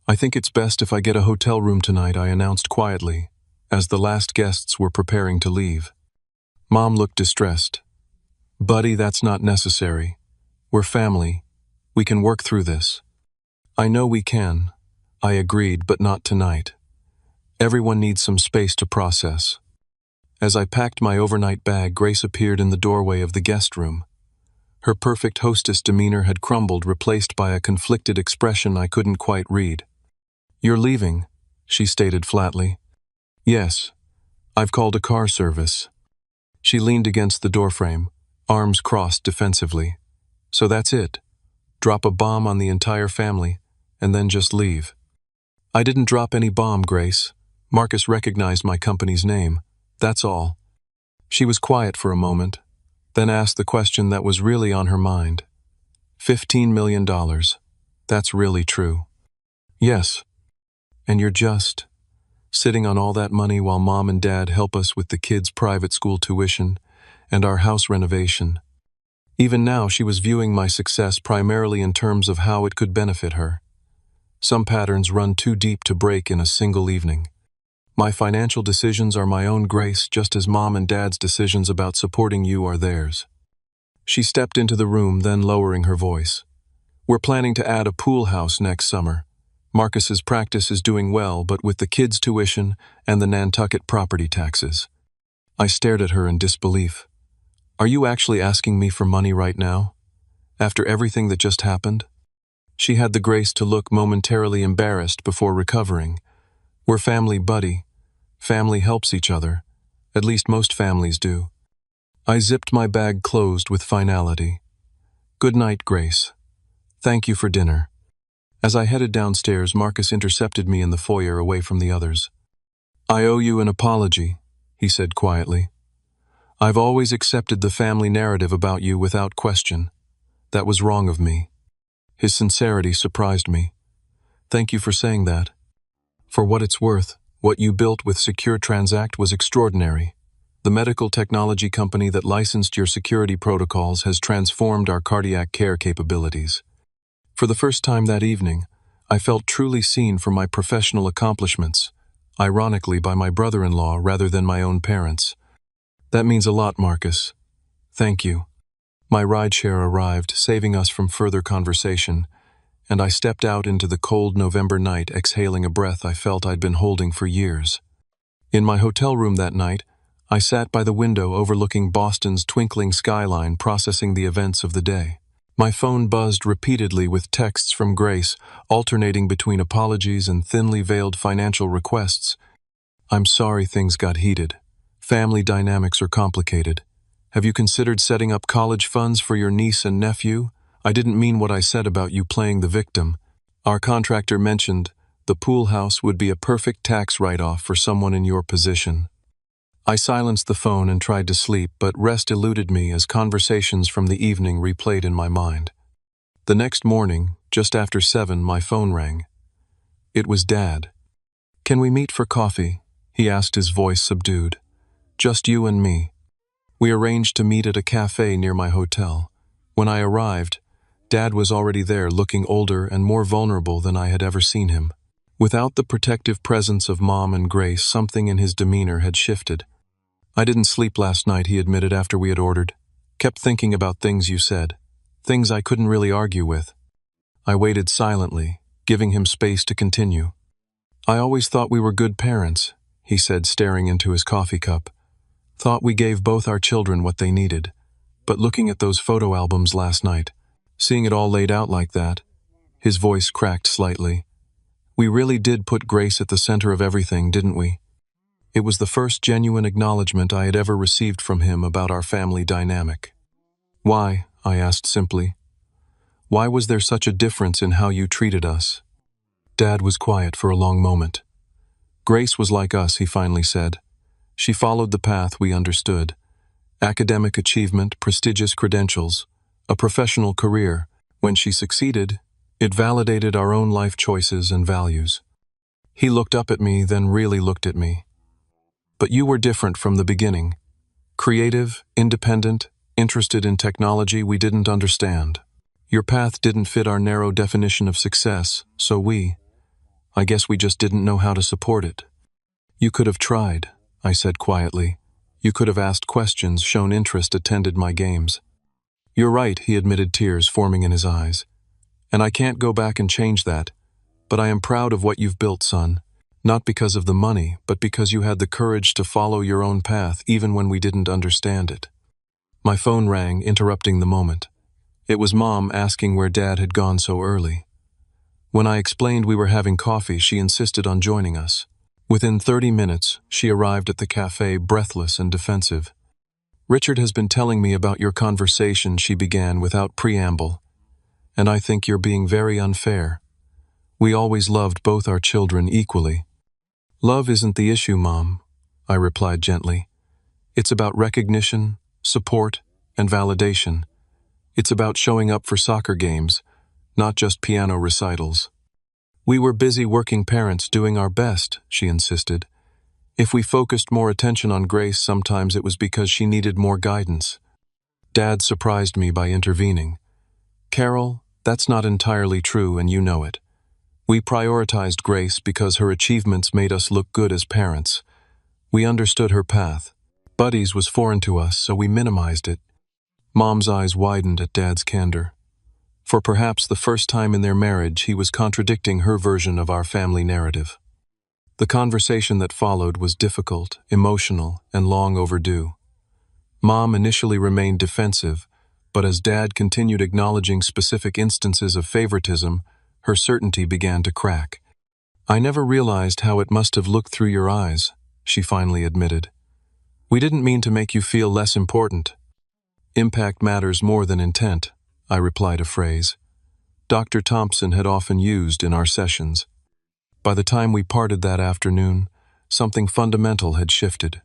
"I think it's best if I get a hotel room tonight," I announced quietly, as the last guests were preparing to leave. Mom looked distressed. "Buddy, that's not necessary. We're family. We can work through this." "I know we can," I agreed, "but not tonight. Everyone needs some space to process." As I packed my overnight bag, Grace appeared in the doorway of the guest room. Her perfect hostess demeanor had crumbled, replaced by a conflicted expression I couldn't quite read. "You're leaving," she stated flatly. "Yes. I've called a car service." She leaned against the doorframe, arms crossed defensively. "So that's it? Drop a bomb on the entire family, and then just leave?" "I didn't drop any bomb, Grace. Marcus recognized my company's name. That's all." She was quiet for a moment, then asked the question that was really on her mind. $15 million. That's really true?" "Yes. And you're just sitting on all that money while Mom and Dad help us with the kids' private school tuition and our house renovation." Even now, she was viewing my success primarily in terms of how it could benefit her. Some patterns run too deep to break in a single evening. My financial decisions are my own, Grace, just as Mom and Dad's decisions about supporting you are theirs. She stepped into the room, then lowering her voice. "We're planning to add a pool house next summer. Marcus's practice is doing well, but with the kids' tuition and the Nantucket property taxes." I stared at her in disbelief. "Are you actually asking me for money right now? After everything that just happened?" She had the grace to look momentarily embarrassed before recovering. "We're family, buddy. Family helps each other. At least most families do." I zipped my bag closed with finality. "Good night, Grace. Thank you for dinner." As I headed downstairs, Marcus intercepted me in the foyer away from the others. "I owe you an apology," he said quietly. "I've always accepted the family narrative about you without question. That was wrong of me." His sincerity surprised me. "Thank you for saying that. For what it's worth, what you built with Secure Transact was extraordinary. The medical technology company that licensed your security protocols has transformed our cardiac care capabilities." For the first time that evening, I felt truly seen for my professional accomplishments, ironically by my brother-in-law rather than my own parents. "That means a lot, Marcus. Thank you." My rideshare arrived, saving us from further conversation, and I stepped out into the cold November night, exhaling a breath I felt I'd been holding for years. In my hotel room that night, I sat by the window overlooking Boston's twinkling skyline, processing the events of the day. My phone buzzed repeatedly with texts from Grace, alternating between apologies and thinly veiled financial requests. "I'm sorry things got heated. Family dynamics are complicated. Have you considered setting up college funds for your niece and nephew? I didn't mean what I said about you playing the victim. Our contractor mentioned the pool house would be a perfect tax write-off for someone in your position." I silenced the phone and tried to sleep, but rest eluded me as conversations from the evening replayed in my mind. The next morning, just after 7, my phone rang. It was Dad. "Can we meet for coffee?" he asked, his voice subdued. "Just you and me." We arranged to meet at a cafe near my hotel. When I arrived, Dad was already there, looking older and more vulnerable than I had ever seen him. Without the protective presence of Mom and Grace, something in his demeanor had shifted. "I didn't sleep last night," he admitted after we had ordered. "Kept thinking about things you said. Things I couldn't really argue with." I waited silently, giving him space to continue. "I always thought we were good parents," he said, staring into his coffee cup. "Thought we gave both our children what they needed. But looking at those photo albums last night, seeing it all laid out like that," his voice cracked slightly, "we really did put Grace at the center of everything, didn't we?" It was the first genuine acknowledgement I had ever received from him about our family dynamic. "Why?" I asked simply. "Why was there such a difference in how you treated us?" Dad was quiet for a long moment. "Grace was like us," he finally said. "She followed the path we understood. Academic achievement, prestigious credentials, a professional career. When she succeeded, it validated our own life choices and values." He looked up at me, then really looked at me. "But you were different from the beginning. Creative, independent, interested in technology we didn't understand. Your path didn't fit our narrow definition of success, so I guess we just didn't know how to support it." You could have tried, I said quietly. You could have asked questions, shown interest, attended my games. You're right, he admitted, tears forming in his eyes. And I can't go back and change that. But I am proud of what you've built, son. Not because of the money, but because you had the courage to follow your own path even when we didn't understand it. My phone rang, interrupting the moment. It was Mom asking where Dad had gone so early. When I explained we were having coffee, she insisted on joining us. Within 30 minutes, she arrived at the cafe, breathless and defensive. Richard has been telling me about your conversation, she began without preamble. And I think you're being very unfair. We always loved both our children equally. Love isn't the issue, Mom, I replied gently. It's about recognition, support, and validation. It's about showing up for soccer games, not just piano recitals. We were busy working parents doing our best, she insisted. If we focused more attention on Grace, sometimes it was because she needed more guidance. Dad surprised me by intervening. Carol, that's not entirely true, and you know it. We prioritized Grace because her achievements made us look good as parents. We understood her path. Buddies was foreign to us, so we minimized it. Mom's eyes widened at Dad's candor. For perhaps the first time in their marriage, he was contradicting her version of our family narrative. The conversation that followed was difficult, emotional, and long overdue. Mom initially remained defensive, but as Dad continued acknowledging specific instances of favoritism, her certainty began to crack. I never realized how it must have looked through your eyes, she finally admitted. We didn't mean to make you feel less important. Impact matters more than intent, I replied, a phrase Dr. Thompson had often used in our sessions. By the time we parted that afternoon, something fundamental had shifted.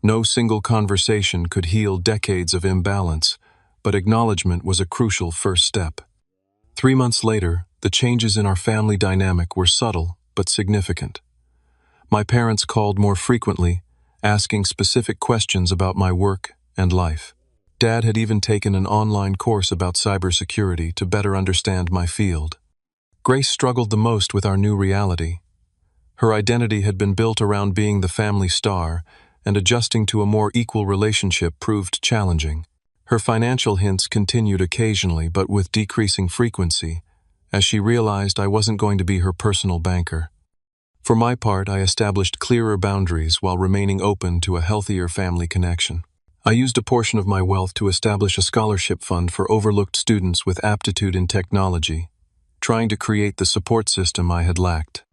No single conversation could heal decades of imbalance, but acknowledgement was a crucial first step. 3 months later, the changes in our family dynamic were subtle but significant. My parents called more frequently, asking specific questions about my work and life. Dad had even taken an online course about cybersecurity to better understand my field. Grace struggled the most with our new reality. Her identity had been built around being the family star, and adjusting to a more equal relationship proved challenging. Her financial hints continued occasionally, but with decreasing frequency, as she realized I wasn't going to be her personal banker. For my part, I established clearer boundaries while remaining open to a healthier family connection. I used a portion of my wealth to establish a scholarship fund for overlooked students with aptitude in technology, trying to create the support system I had lacked.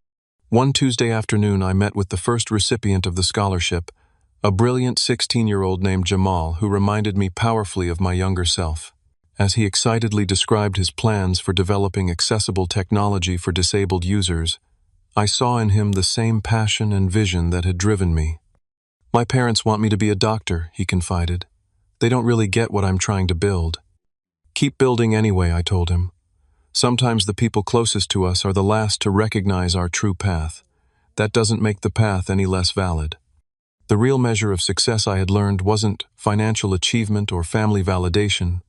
One Tuesday afternoon, I met with the first recipient of the scholarship, a brilliant 16-year-old named Jamal who reminded me powerfully of my younger self. As he excitedly described his plans for developing accessible technology for disabled users, I saw in him the same passion and vision that had driven me. My parents want me to be a doctor, he confided. They don't really get what I'm trying to build. Keep building anyway, I told him. Sometimes the people closest to us are the last to recognize our true path. That doesn't make the path any less valid. The real measure of success, I had learned, wasn't financial achievement or family validation,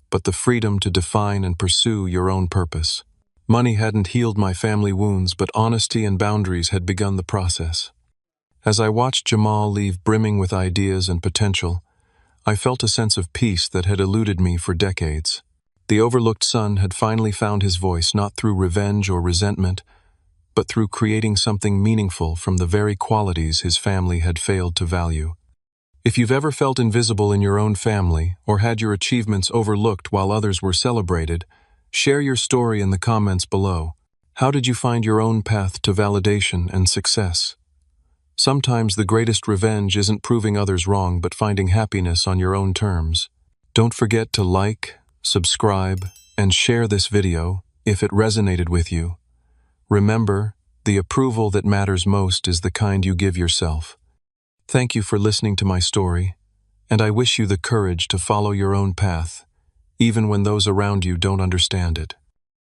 but the freedom to define and pursue your own purpose. Money hadn't healed my family wounds, but honesty and boundaries had begun the process. As I watched Jamal leave brimming with ideas and potential, I felt a sense of peace that had eluded me for decades. The overlooked son had finally found his voice, not through revenge or resentment, but through creating something meaningful from the very qualities his family had failed to value. If you've ever felt invisible in your own family or had your achievements overlooked while others were celebrated, share your story in the comments below. How did you find your own path to validation and success? Sometimes the greatest revenge isn't proving others wrong, but finding happiness on your own terms. Don't forget to like, subscribe, and share this video if it resonated with you. Remember, the approval that matters most is the kind you give yourself. Thank you for listening to my story, and I wish you the courage to follow your own path, even when those around you don't understand it.